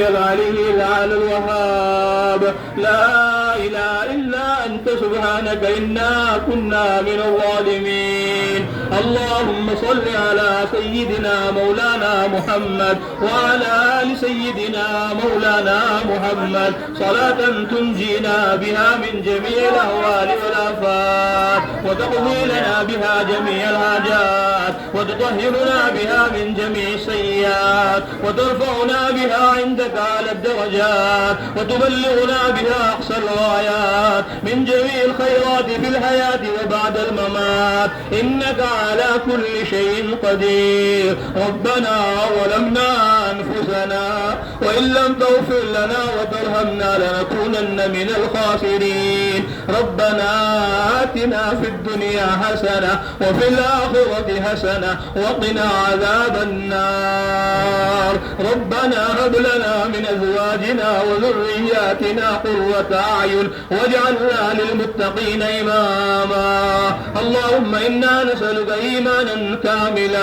العلي العلى الوهاب. لا إله إلا أنت سبحانك إنا كنا من الظالمين. اللهم صل على سيدنا مولانا محمد وعلى آل سيدنا مولانا محمد صلاة تنجينا بها من جميع الأهوال والآفات وتقضي لنا بها جميع الحاجات وتطهرنا بها من جميع السيئات وترفعنا بها عندك على الدرجات وتبلغنا بها أقصى الغايات من جميع الخيرات في الحياة وبعد الممات إنك على كل شيء قدير. ربنا ظلمنا أنفسنا وإن لم تغفر لنا وترحمنا لنكونن من الخاسرين. ربنا آتنا في الدنيا حسنة وفي الآخرة حسنة وقنا عذاب النار. ربنا هب لنا من أزواجنا وذرياتنا قرة أعين واجعلنا للمتقين إماما. اللهم إنا نسألك إيمانا كاملا